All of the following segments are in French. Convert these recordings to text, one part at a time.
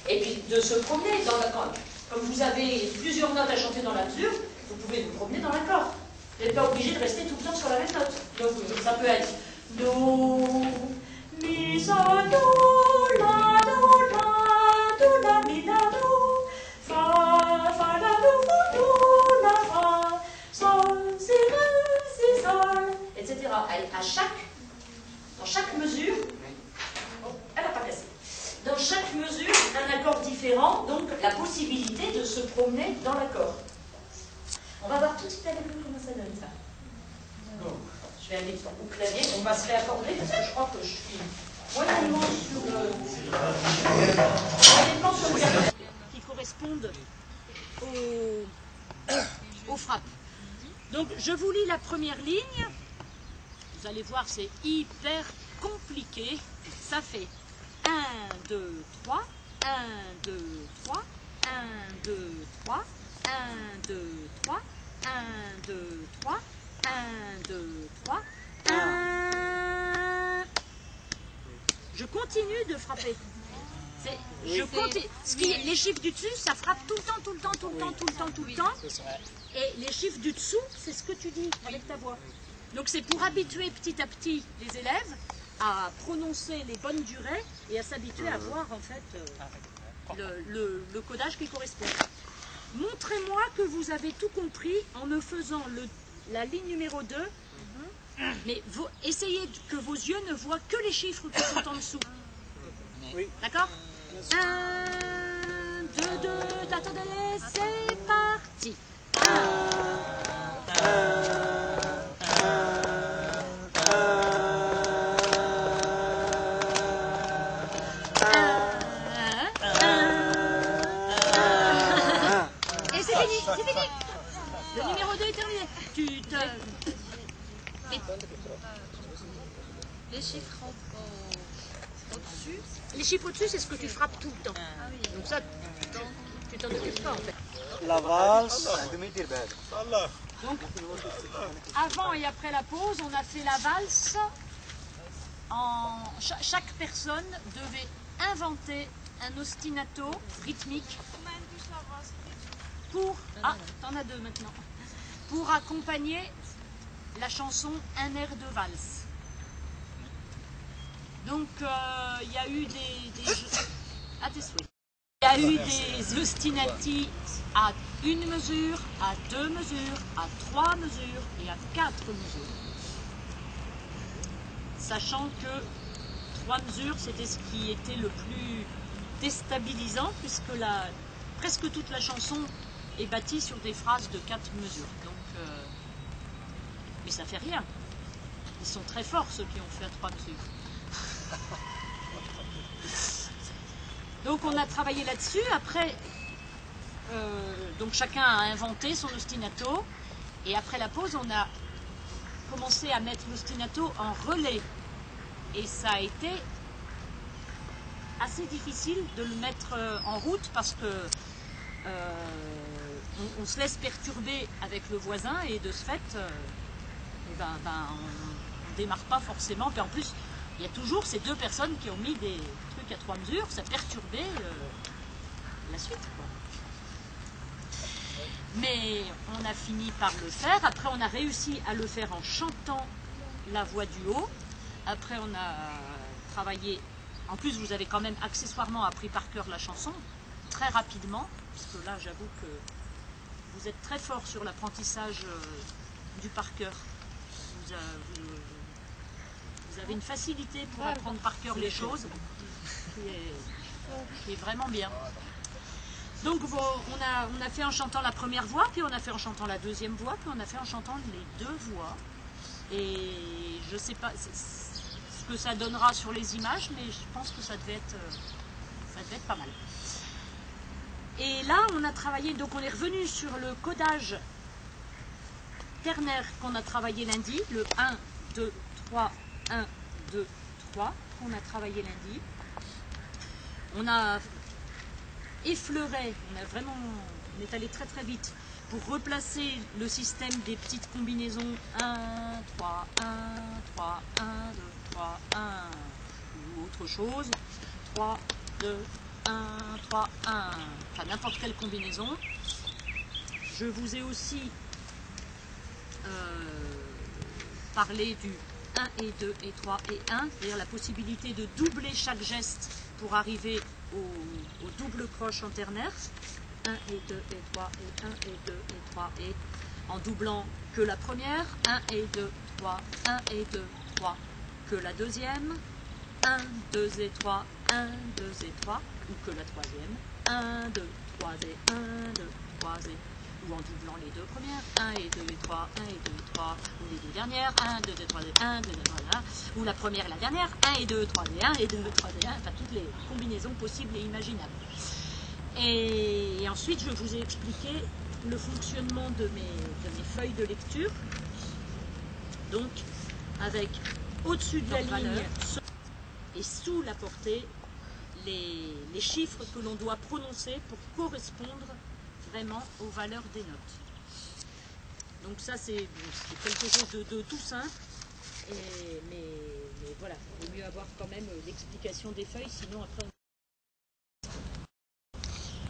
Et puis de se promener dans l'accord. Comme vous avez plusieurs notes à chanter dans la mesure, vous pouvez vous promener dans l'accord. Vous n'êtes pas obligé de rester tout le temps sur la même note. Donc ça peut être Do, Mi, Sol, Do, La, Do, La, Do, La, Mi, La, Do, Fa, Fa, La, Do, Fa, Do, La, Fa, Sol, Si, Ré, Si, Sol, etc. Dans chaque mesure, oh, elle n'a pas cassé. Dans chaque mesure, un accord différent, donc la possibilité de se promener dans l'accord. On va voir tout de suite avec vous comment ça donne ça. Bon, je vais aller au clavier, on va se réaccorder parce que je crois que je suis moyennement sur le diapason qui correspondent aux frappes. Donc je vous lis la première ligne. Vous allez voir, c'est hyper compliqué. Ça fait 1, 2, 3, 1, 2, 3, 1, 2, 3, 1, 2, 3, 1, 2, 3, 1, 2, 3, 1. Je continue de frapper. Les chiffres du dessus, ça frappe tout le temps, tout le temps, tout le temps, tout le temps, tout le temps. Et les chiffres du dessous, c'est ce que tu dis avec ta voix. Donc c'est pour habituer petit à petit les élèves à prononcer les bonnes durées et à s'habituer à voir en fait le codage qui correspond. Montrez-moi que vous avez tout compris en me faisant la ligne numéro 2, mais essayez que vos yeux ne voient que les chiffres qui sont en dessous. Oui. D'accord? 1, 2, 2, attendez, c'est parti. 1, c'est fini. Le numéro 2 est terminé. Les chiffres au-dessus. Les chiffres au-dessus, c'est ce que tu frappes tout le temps. Ah oui. Donc ça, tu t'en occupes pas en fait. La valse. Donc, avant et après la pause, on a fait la valse. Chaque personne devait inventer un ostinato rythmique pour... Ah, t'en as deux maintenant. Pour accompagner la chanson Un air de valse. Donc, il y a eu à tes souhaits. Il y a eu des ostinati à 1 mesure, à 2 mesures, à 3 mesures et à 4 mesures. Sachant que 3 mesures, c'était ce qui était le plus déstabilisant, puisque presque toute la chanson est bâtie sur des phrases de 4 mesures. Donc, mais ça fait rien. Ils sont très forts, ceux qui ont fait à 3 mesures. Donc on a travaillé là-dessus. Après, donc chacun a inventé son ostinato. Et après la pause, on a commencé à mettre l'ostinato en relais. Et ça a été assez difficile de le mettre en route parce que on se laisse perturber avec le voisin et de ce fait, on ne démarre pas forcément. Puis en plus, il y a toujours ces deux personnes qui ont mis des trucs à 3 mesures, ça perturbait la suite, quoi. Mais on a fini par le faire. Après, on a réussi à le faire en chantant la voix du haut. Après, on a travaillé. En plus, vous avez quand même accessoirement appris par cœur la chanson, très rapidement, parce que là, j'avoue que vous êtes très fort sur l'apprentissage du par cœur. Vous avez une facilité pour apprendre par cœur les choses qui est vraiment bien. Donc on a fait en chantant la première voix, puis on a fait en chantant la deuxième voix, puis on a fait en chantant les deux voix. Et je ne sais pas ce que ça donnera sur les images, mais je pense que ça devait être pas mal. Et là, on a travaillé, donc on est revenu sur le codage ternaire qu'on a travaillé lundi, le 1, 2, 3, 1, 2, 3, qu'on a travaillé lundi. On a effleuré, on est allé très très vite pour replacer le système des petites combinaisons 1, 3, 1, 3, 1, 2, 3, 1, ou autre chose, 3, 2, 1, 3, 1, enfin n'importe quelle combinaison. Je vous ai aussi parlé du 1 et 2 et 3 et 1, c'est-à-dire la possibilité de doubler chaque geste pour arriver au double croche en ternaire. 1 et 2 et 3 et 1 et 2 et 3 et en doublant que la première, 1 et 2, 3, 1 et 2, 3, que la deuxième, 1, 2 et 3, 1, 2 et 3, ou que la troisième, 1, 2, 3 et 1, 2, 3 et, ou en doublant les deux premières, 1 et 2 et 3, 1 et 2 et 3, ou les deux dernières, 1, 2 et 3 et 1, 2 et 3 et 1, ou la première et la dernière, 1 et 2, 3 et 1, et 2, 3 et 1, enfin toutes les combinaisons possibles et imaginables. Et ensuite, je vous ai expliqué le fonctionnement de mes feuilles de lecture. Donc, avec au-dessus de la ligne et sous la portée, les chiffres que l'on doit prononcer pour correspondre vraiment aux valeurs des notes. Donc ça, c'est quelque chose de tout simple. Mais voilà, il vaut mieux avoir quand même l'explication des feuilles, sinon après on...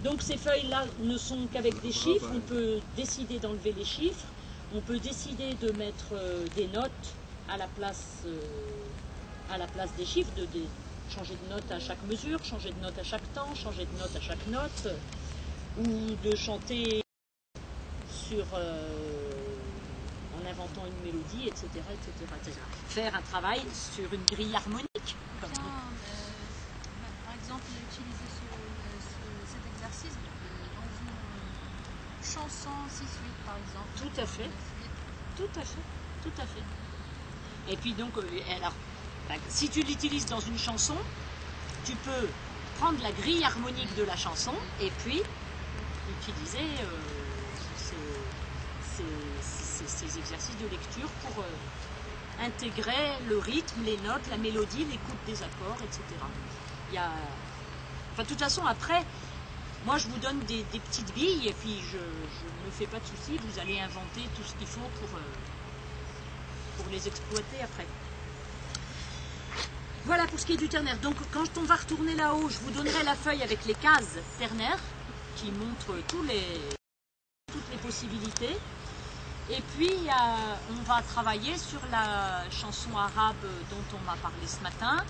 Donc ces feuilles-là ne sont qu'avec des chiffres, on peut décider d'enlever les chiffres, on peut décider de mettre des notes à la place des chiffres, de changer de note à chaque mesure, changer de note à chaque temps, changer de note à chaque note, ou de chanter en inventant une mélodie, etc., etc., etc. Faire un travail sur une grille harmonique. Par exemple, utiliser cet exercice dans une chanson 6-8 par exemple. Tout à fait. Tout à fait. Tout à fait. Et puis donc, alors, si tu l'utilises dans une chanson, tu peux prendre la grille harmonique de la chanson et puis utiliser ces exercices de lecture pour intégrer le rythme, les notes, la mélodie, l'écoute des accords, etc. Enfin, de toute façon, après, moi je vous donne des petites billes et puis je ne me fais pas de soucis, vous allez inventer tout ce qu'il faut pour les exploiter après. Voilà pour ce qui est du ternaire. Donc quand on va retourner là-haut, je vous donnerai la feuille avec les cases ternaires qui montrent toutes les possibilités. Et puis on va travailler sur la chanson arabe dont on m'a parlé ce matin.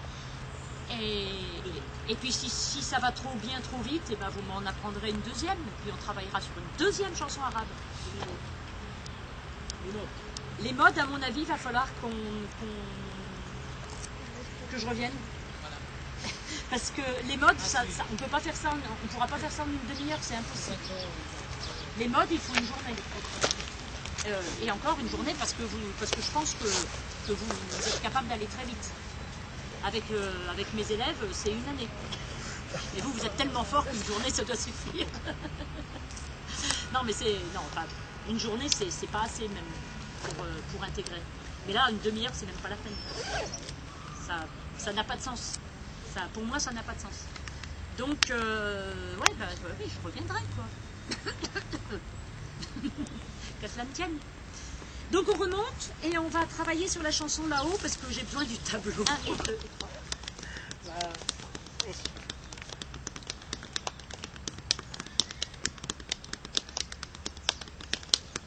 Et puis si ça va trop bien, trop vite, et ben vous m'en apprendrez une deuxième. Et puis on travaillera sur une deuxième chanson arabe. Les modes, à mon avis, il va falloir que je revienne. Voilà. Parce que les modes, on peut pas faire ça, on pourra pas faire ça en une demi-heure, c'est impossible. Les modes, il faut une journée. Et encore une journée parce que je pense que vous êtes capable d'aller très vite. Avec mes élèves, c'est une année. Et vous êtes tellement fort qu'une journée, ça doit suffire. Non, mais une journée, c'est pas assez même pour intégrer. Mais là, une demi-heure, c'est même pas la peine. Ça n'a pas de sens. Pour moi, ça n'a pas de sens. Donc, oui, je reviendrai, quoi. Que cela me tienne. Donc on remonte et on va travailler sur la chanson là-haut parce que j'ai besoin du tableau. 1 et 2 et 3. Voilà.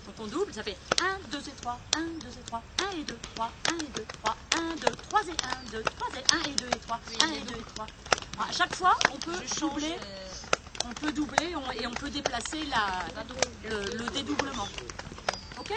Quand on double, ça fait 1, 2 et 3, 1, 2 et 3, 1 et 2, 3, 1 et 2, 3, 1, 2, 3 et 1, 2, 3 et 1 et 2 et 3, 1 et 2 et 3. À chaque fois, on peut doubler. On peut doubler et on peut déplacer le dédoublement. Ok?